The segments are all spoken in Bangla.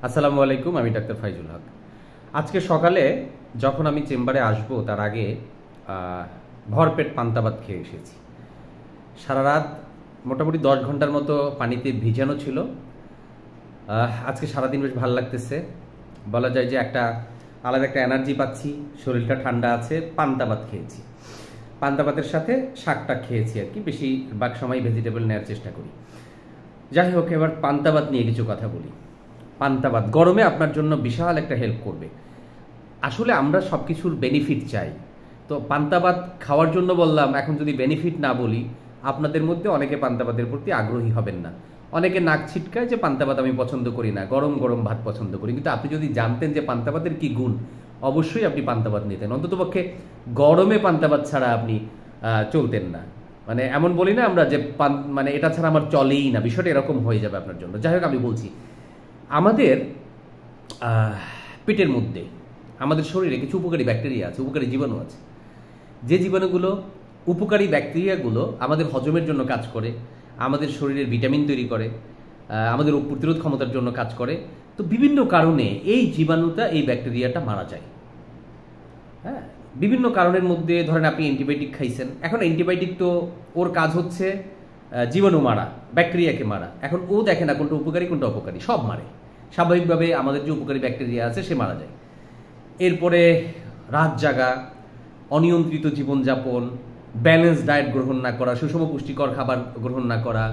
আসসালামু আলাইকুম, আমি ডাক্তার ফাইজুল হক। আজকে সকালে যখন আমি চেম্বারে আসব তার আগে ভরপেট পান্তা ভাত খেয়ে এসেছি। সারা রাত মোটামুটি 10 ঘন্টার মতো পানিতে ভিজানো ছিল। আজকে সারাদিন বেশ ভালো লাগতেছে, বলা যায় যে আলাদা একটা এনার্জি পাচ্ছি, শরীরটা ঠান্ডা আছে। পান্তা ভাত খেয়েছি, পান্তা ভাতের সাথে শাকটা খেয়েছি আর কি, বেশিরভাগ সময় ভেজিটেবল নেওয়ার চেষ্টা করি। যাই হোক, এবার পান্তা ভাত নিয়ে কিছু কথা বলি। পান্তা ভাত গরমে আপনার জন্য বিশাল একটা হেল্প করবে। আসলে আমরা সব কিছুর বেনিফিট চাই, তো পান্তা ভাত খাওয়ার জন্য বললাম। এখন যদি বেনিফিট না বলি, আপনাদের মধ্যে অনেকে পান্তা ভাতের প্রতি আগ্রহী হবেন না। অনেকে নাক ছিটকায় যে পান্তা ভাত আমি পছন্দ করি না, গরম গরম ভাত পছন্দ করি। কিন্তু আপনি যদি জানতেন যে পান্তা ভাতের কি গুণ, অবশ্যই আপনি পান্তা ভাত নিতেন। অন্ততপক্ষে গরমে পান্তা ভাত ছাড়া আপনি চলতেন না। মানে এমন বলি না আমরা যে মানে এটা ছাড়া আমার চলেই না, বিষয়টা এরকম হয়ে যাবে আপনার জন্য। যাই হোক, আমি বলছি, আমাদের পেটের মধ্যে, আমাদের শরীরে কিছু উপকারী ব্যাকটেরিয়া আছে, উপকারী জীবাণু আছে। যে জীবাণুগুলো, উপকারী ব্যাকটেরিয়াগুলো আমাদের হজমের জন্য কাজ করে, আমাদের শরীরের ভিটামিন তৈরি করে, আমাদের রোগ প্রতিরোধ ক্ষমতার জন্য কাজ করে। তো বিভিন্ন কারণে এই জীবাণুটা, এই ব্যাকটেরিয়াটা মারা যায়। হ্যাঁ, বিভিন্ন কারণের মধ্যে ধরেন আপনি অ্যান্টিবায়োটিক খাইছেন। এখন অ্যান্টিবায়োটিক তো ওর কাজ হচ্ছে জীবাণু মারা, ব্যাকটেরিয়াকে মারা। এখন ও দেখে না কোনটা উপকারী কোনটা অপকারী, সব মারে। স্বাভাবিকভাবে আমাদের যে উপকারী ব্যাকটেরিয়া আছে সে মারা যায়। এরপরে রাত জাগা, অনিয়ন্ত্রিত জীবনযাপন, ব্যালেন্স ডায়েট গ্রহণ না করা, সুষম পুষ্টিকর খাবার গ্রহণ না করা,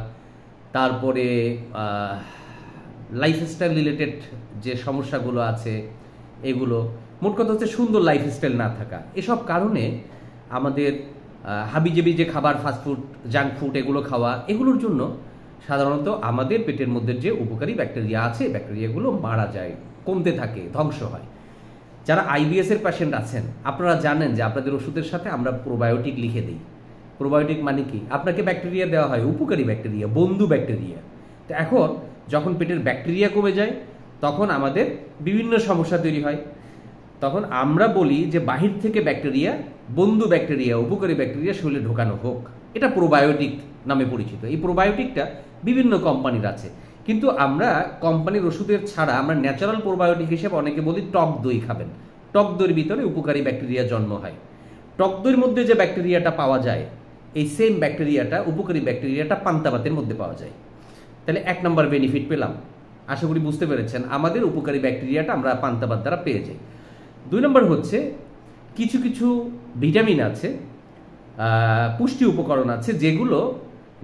তারপরে লাইফস্টাইল রিলেটেড যে সমস্যাগুলো আছে এগুলো, মোট কথা হচ্ছে সুন্দর লাইফস্টাইল না থাকা। এসব কারণে আমাদের হাবিজাবি যে খাবার, ফাস্টফুড, জাঙ্ক ফুড এগুলো খাওয়া, এগুলোর জন্য সাধারণত আমাদের পেটের মধ্যে যে উপকারী ব্যাকটেরিয়া আছে, ব্যাকটেরিয়াগুলো মারা যায়, কমতে থাকে, ধ্বংস হয়। যারা আইবিএস এর পেশেন্ট আছেন, আপনারা জানেন যে আপনাদের ওষুধের সাথে আমরা প্রোবায়োটিক লিখে দিই। প্রোবায়োটিক মানে কি? আপনাকে ব্যাকটেরিয়া দেওয়া হয়, উপকারী ব্যাকটেরিয়া, বন্ধু ব্যাকটেরিয়া। তো এখন যখন পেটের ব্যাকটেরিয়া কমে যায়, তখন আমাদের বিভিন্ন সমস্যা তৈরি হয়। তখন আমরা বলি যে বাহির থেকে ব্যাকটেরিয়া, বন্ধু ব্যাকটেরিয়া, উপকারী ব্যাকটেরিয়া শরীরে ঢোকানো হোক। এটা প্রোবায়োটিক নামে পরিচিত। এই প্রোবায়োটিকটা বিভিন্ন কোম্পানির আছে, কিন্তু আমরা কোম্পানির ওষুধের ছাড়া আমরা ন্যাচারাল প্রোবায়োটিক হিসেবে অনেকে বলি টক দই খাবেন। টক দইয়ের ভিতরে উপকারী ব্যাকটেরিয়া জন্ম হয়। টক দইয়ের মধ্যে যে ব্যাকটেরিয়াটা পাওয়া যায়, এই সেম ব্যাকটেরিয়াটা, উপকারী ব্যাকটেরিয়াটা পান্তা ভাতের মধ্যে পাওয়া যায়। তাহলে 1 নম্বর বেনিফিট পেলাম। আশা করি বুঝতে পেরেছেন, আমাদের উপকারী ব্যাকটেরিয়াটা আমরা পান্তা ভাত দ্বারা পেয়ে যাই। 2 নম্বর হচ্ছে, কিছু কিছু ভিটামিন আছে, পুষ্টি উপকরণ আছে, যেগুলো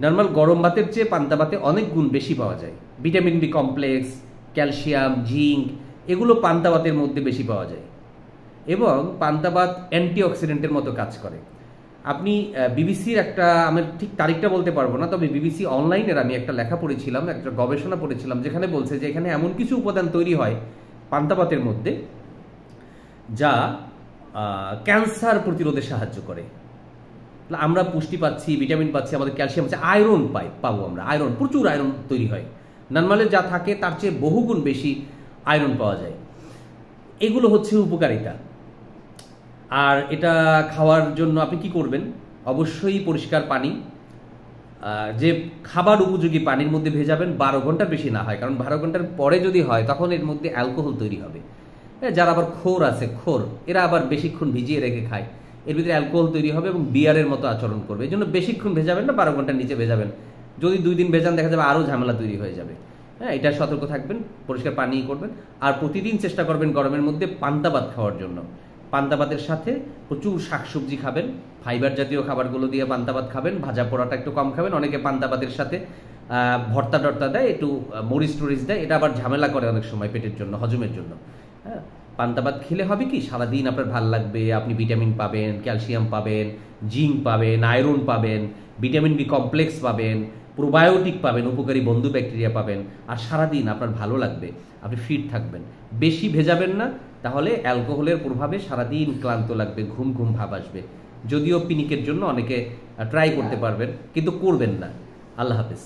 নর্মাল গরম ভাতের চেয়ে পান্তা ভাতে অনেক গুণ বেশি পাওয়া যায়। Vitamin B complex, calcium, zinc, এগুলো পান্তা ভাতের মধ্যে বেশি পাওয়া যায়। এবং পান্তা ভাত অ্যান্টিঅক্সিডেন্টের মতো কাজ করে। আপনি বিবিসির আমি ঠিক তারিখটা বলতে পারবো না, তবে বিবিসি অনলাইনের আমি একটা লেখা পড়েছিলাম, একটা গবেষণা পড়েছিলাম, যেখানে বলছে যে এখানে এমন কিছু উপাদান তৈরি হয় পান্তা ভাতের মধ্যে, যা ক্যান্সার প্রতিরোধে সাহায্য করে। আমরা পুষ্টি পাচ্ছি, ভিটামিন পাচ্ছি, আমাদের ক্যালসিয়াম আছে, আয়রন পাবো আমরা। আয়রন, প্রচুর আয়রন তৈরি হয়। নর্মালে যা থাকে তার চেয়ে বহুগুণ বেশি আয়রন পাওয়া যায়। এগুলো হচ্ছে উপকারিতা। আর এটা খাওয়ার জন্য আপনি কি করবেন? অবশ্যই পরিষ্কার পানি, যে খাবার উপযোগী পানির মধ্যে ভেজাবেন। 12 ঘন্টার বেশি না হয়, কারণ 12 ঘন্টার পরে যদি হয় তখন এর মধ্যে অ্যালকোহল তৈরি হবে। যারা আবার খোর আছে, এরা আবার বেশিক্ষণ ভিজিয়ে রেখে খায়, এর ভিতরে অ্যালকোহল তৈরি হবে এবং বিয়ারের মতো আচরণ করবে। এই জন্য বেশিক্ষণ ভেজাবেন না, 12 ঘন্টার নিচে ভেজাবেন। যদি 2 দিন ভেজান, দেখা যাবে আরও ঝামেলা তৈরি হয়ে যাবে। হ্যাঁ, এটা সতর্ক থাকবেন, পরিষ্কার পানি করবেন। আর প্রতিদিন চেষ্টা করবেন গরমের মধ্যে পান্তা ভাত খাওয়ার জন্য। পান্তা ভাতের সাথে প্রচুর শাকসবজি খাবেন, ফাইবার জাতীয় খাবারগুলো দিয়ে পান্তা ভাত খাবেন। ভাজা পোড়াটা একটু কম খাবেন। অনেকে পান্তা ভাতের সাথে ভর্তা টর্তা দেয়, একটু মরিচ টরিচ দেয়, এটা আবার ঝামেলা করে অনেক সময় পেটের জন্য, হজমের জন্য। হ্যাঁ, পান্তা ভাত খেলে হবে কি, সারাদিন আপনার ভাল লাগবে। আপনি ভিটামিন পাবেন, ক্যালসিয়াম পাবেন, জিঙ্ক পাবেন, আয়রন পাবেন, ভিটামিন বি কমপ্লেক্স পাবেন, প্রোবায়োটিক পাবেন, উপকারী বন্ধু ব্যাকটেরিয়া পাবেন। আর সারাদিন আপনার ভালো লাগবে, আপনি ফিট থাকবেন। বেশি ভেজাবেন না, তাহলে অ্যালকোহলের প্রভাবে সারাদিন ক্লান্ত লাগবে, ঘুম ঘুম ভাব আসবে। যদিও পিনিকের জন্য অনেকে ট্রাই করতে পারবেন, কিন্তু করবেন না। আল্লাহ হাফেজ।